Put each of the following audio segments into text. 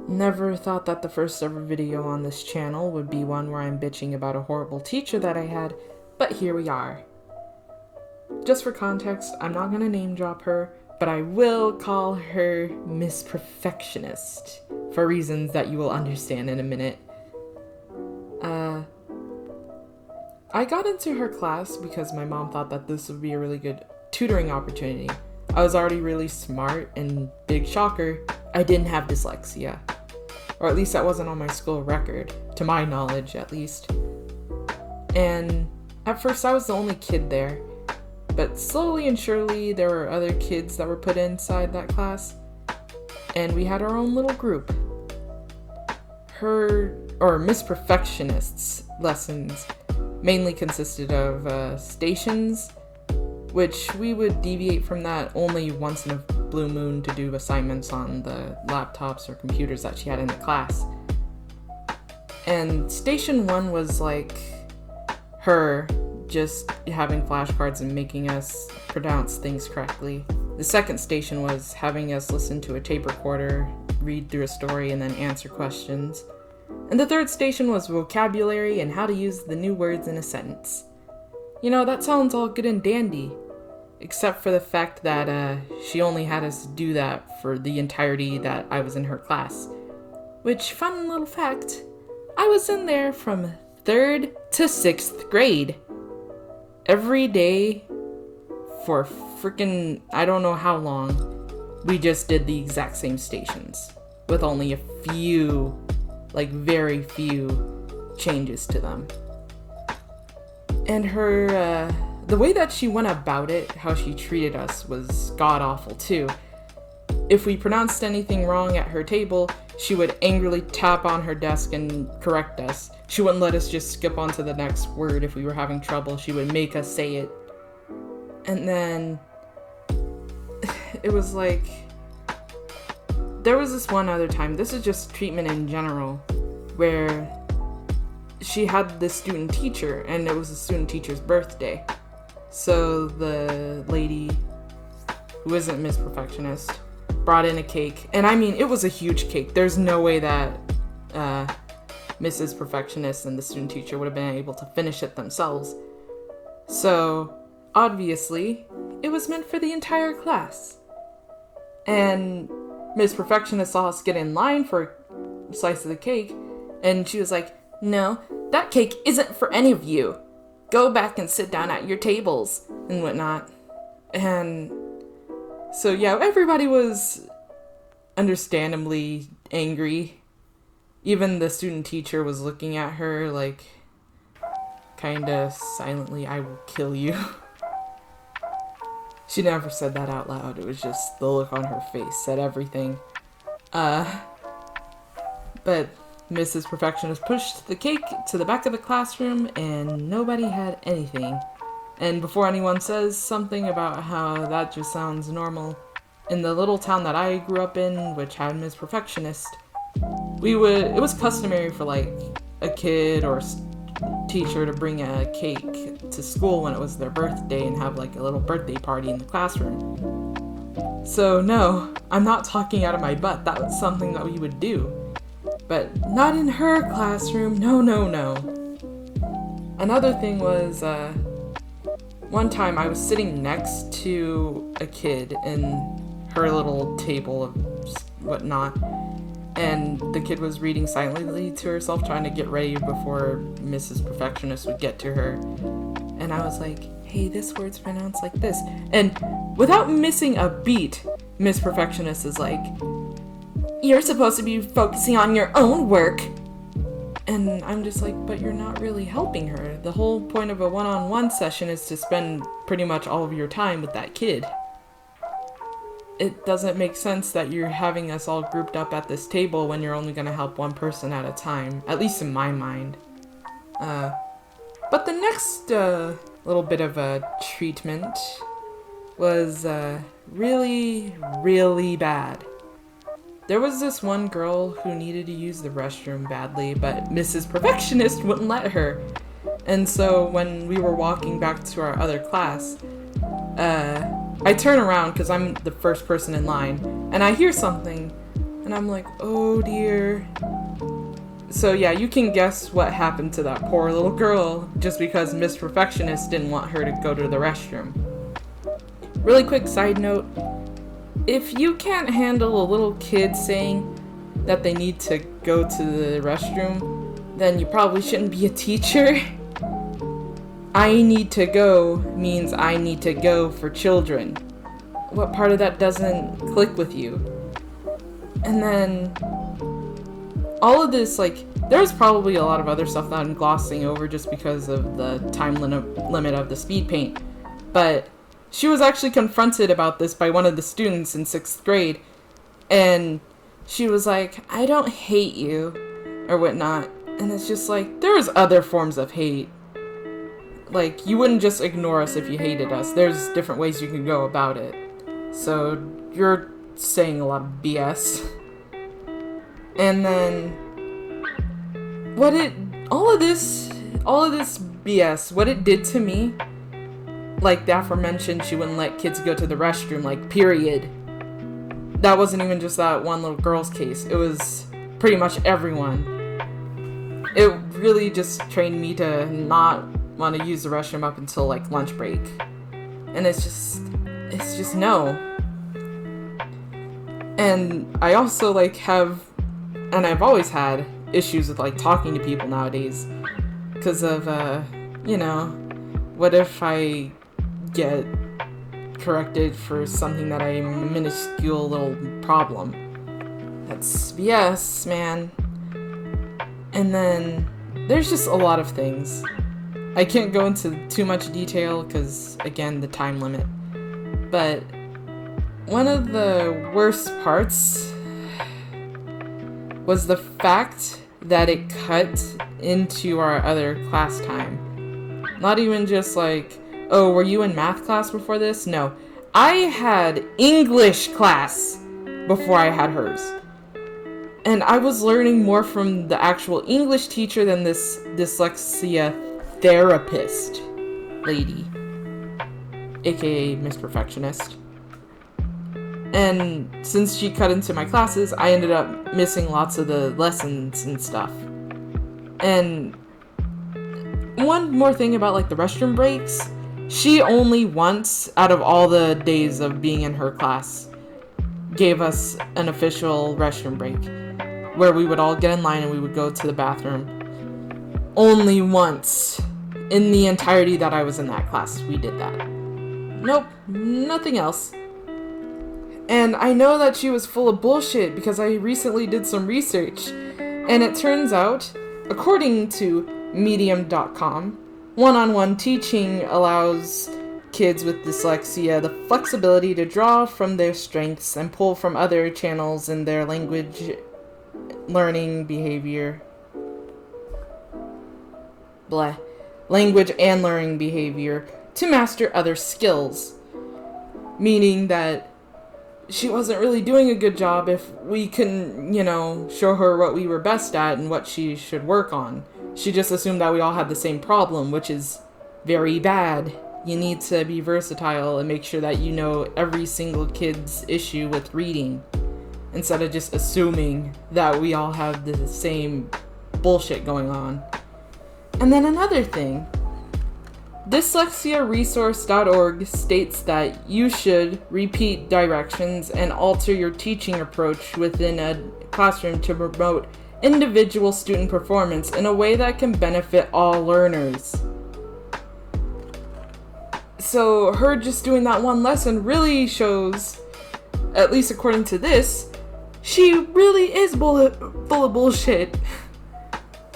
Never thought that the first ever video on this channel would be one where I'm bitching about a horrible teacher that I had, but here we are. Just for context, I'm not gonna name drop her, but I will call her Miss Perfectionist, for reasons that you will understand in a minute. I got into her class because my mom thought that this would be a really good tutoring opportunity. I was already really smart, and big shocker, I didn't have dyslexia. Or at least that wasn't on my school record, to my knowledge at least. And at first I was the only kid there, but slowly and surely there were other kids that were put inside that class, and we had our own little group. Miss Perfectionist's lessons mainly consisted of stations, which we would deviate from that only once in a blue moon to do assignments on the laptops or computers that she had in the class. And station 1 was like her just having flashcards and making us pronounce things correctly. The second station was having us listen to a tape recorder, read through a story, and then answer questions. And the third station was vocabulary and how to use the new words in a sentence. You know, that sounds all good and dandy, except for the fact that she only had us do that for the entirety that I was in her class. Which, fun little fact, I was in there from 3rd to 6th grade. Every day for freaking I don't know how long, we just did the exact same stations, with only a few, like very few, changes to them. And her, the way that she went about it, how she treated us, was god-awful too. If we pronounced anything wrong at her table, she would angrily tap on her desk and correct us. She wouldn't let us just skip on to the next word if we were having trouble. She would make us say it. And then it was like, there was this one other time, this is just treatment in general, where she had this student teacher, and it was the student teacher's birthday. So the lady, who isn't Miss Perfectionist, brought in a cake. And I mean, it was a huge cake. There's no way that Mrs. Perfectionist and the student teacher would have been able to finish it themselves. So, obviously, it was meant for the entire class. And Miss Perfectionist saw us get in line for a slice of the cake, and she was like, "No, that cake isn't for any of you. Go back and sit down at your tables," and whatnot. And so yeah, everybody was understandably angry. Even the student teacher was looking at her like, kinda silently, "I will kill you." She never said that out loud. It was just the look on her face said everything. But Mrs. Perfectionist pushed the cake to the back of the classroom, and nobody had anything. And before anyone says something about how that just sounds normal, in the little town that I grew up in, which had Miss Perfectionist, it was customary for like a kid or teacher to bring a cake to school when it was their birthday and have like a little birthday party in the classroom. So no, I'm not talking out of my butt. That was something that we would do. But not in her classroom. No, no, no. Another thing was, one time I was sitting next to a kid in her little table of whatnot, and the kid was reading silently to herself, trying to get ready before Mrs. Perfectionist would get to her. And I was like, "Hey, this word's pronounced like this." And without missing a beat, Miss Perfectionist is like, "You're supposed to be focusing on your own work." And I'm just like, but you're not really helping her. The whole point of a one-on-one session is to spend pretty much all of your time with that kid. It doesn't make sense that you're having us all grouped up at this table when you're only going to help one person at a time, at least in my mind. But the next little bit of a treatment was really, really bad. There was this one girl who needed to use the restroom badly, but Mrs. Perfectionist wouldn't let her. And so when we were walking back to our other class, I turn around because I'm the first person in line, and I hear something, And I'm like, oh dear. So yeah, you can guess what happened to that poor little girl just because Miss Perfectionist didn't want her to go to the restroom. Really quick side note, if you can't handle a little kid saying that they need to go to the restroom, then you probably shouldn't be a teacher. I need to go means I need to go for children. What part of that doesn't click with you? And then all of this, like, there's probably a lot of other stuff that I'm glossing over just because of the time limit of the speed paint. But she was actually confronted about this by one of the students in 6th grade. And she was like, I don't hate you, or whatnot. And it's just like, there's other forms of hate. Like, you wouldn't just ignore us if you hated us. There's different ways you can go about it. So, you're saying a lot of BS. And then, all of this BS, what it did to me, like the aforementioned, she wouldn't let kids go to the restroom, like, period. That wasn't even just that one little girl's case. It was pretty much everyone. It really just trained me to not want to use the restroom up until, like, lunch break. And it's just no. And I also, like, I've always had issues with, like, talking to people nowadays. Because of, what if I get corrected for something that I'm a minuscule little problem? That's BS, man. And then there's just a lot of things. I can't go into too much detail because, again, the time limit. But one of the worst parts was the fact that it cut into our other class time. Not even just like, oh, were you in math class before this? No. I had English class before I had hers. And I was learning more from the actual English teacher than this dyslexia therapist lady, aka Miss Perfectionist. And since she cut into my classes, I ended up missing lots of the lessons and stuff. And one more thing about, like, the restroom breaks, she only once out of all the days of being in her class gave us an official restroom break where we would all get in line and we would go to the bathroom. Only once in the entirety that I was in that class we did that. Nope, nothing else. And I know that she was full of bullshit because I recently did some research, and it turns out, according to medium.com, one-on-one teaching allows kids with dyslexia the flexibility to draw from their strengths and pull from other channels in their language learning behavior. Language and learning behavior to master other skills. Meaning that she wasn't really doing a good job if we couldn't, show her what we were best at and what she should work on. She just assumed that we all had the same problem, which is very bad. You need to be versatile and make sure that you know every single kid's issue with reading, instead of just assuming that we all have the same bullshit going on. And then another thing, dyslexiaresource.org states that you should repeat directions and alter your teaching approach within a classroom to promote individual student performance in a way that can benefit all learners. So her just doing that one lesson really shows, at least according to this, she really is full of bullshit.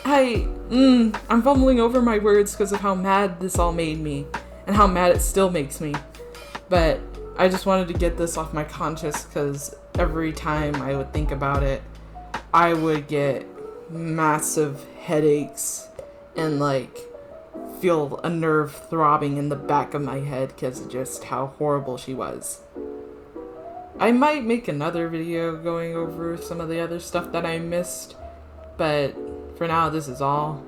I'm fumbling over my words because of how mad this all made me, and how mad it still makes me. But I just wanted to get this off my conscience because every time I would think about it, I would get massive headaches and feel a nerve throbbing in the back of my head because of just how horrible she was. I might make another video going over some of the other stuff that I missed, but for now, this is all.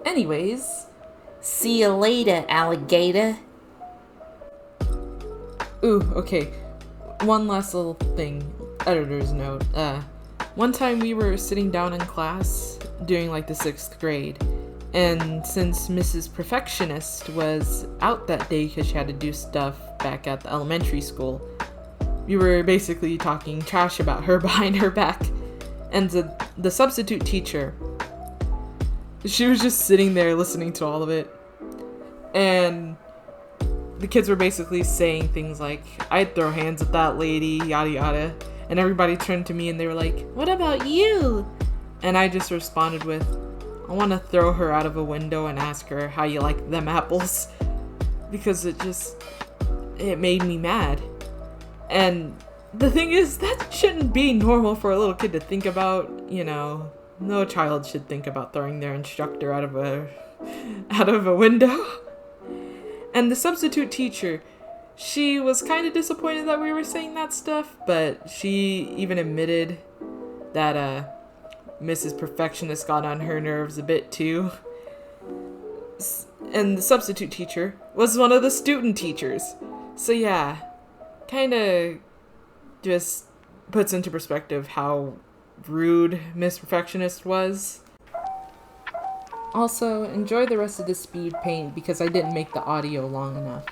Anyways, see you later, alligator. Ooh, okay. one last little thing, editor's note. One time we were sitting down in class doing like the 6th grade, and since Mrs. Perfectionist was out that day because she had to do stuff back at the elementary school, we were basically talking trash about her behind her back. And the substitute teacher, she was just sitting there listening to all of it. And the kids were basically saying things like, I'd throw hands at that lady, yada yada. And everybody turned to me and they were like, what about you? And I just responded with, I want to throw her out of a window and ask her how you like them apples. Because it made me mad. And the thing is, that shouldn't be normal for a little kid to think about. You know, no child should think about throwing their instructor out of a window. And the substitute teacher, she was kind of disappointed that we were saying that stuff, but she even admitted that Mrs. Perfectionist got on her nerves a bit too. And the substitute teacher was one of the student teachers. So yeah, kind of just puts into perspective how rude Miss Perfectionist was. Also, enjoy the rest of the speed paint because I didn't make the audio long enough.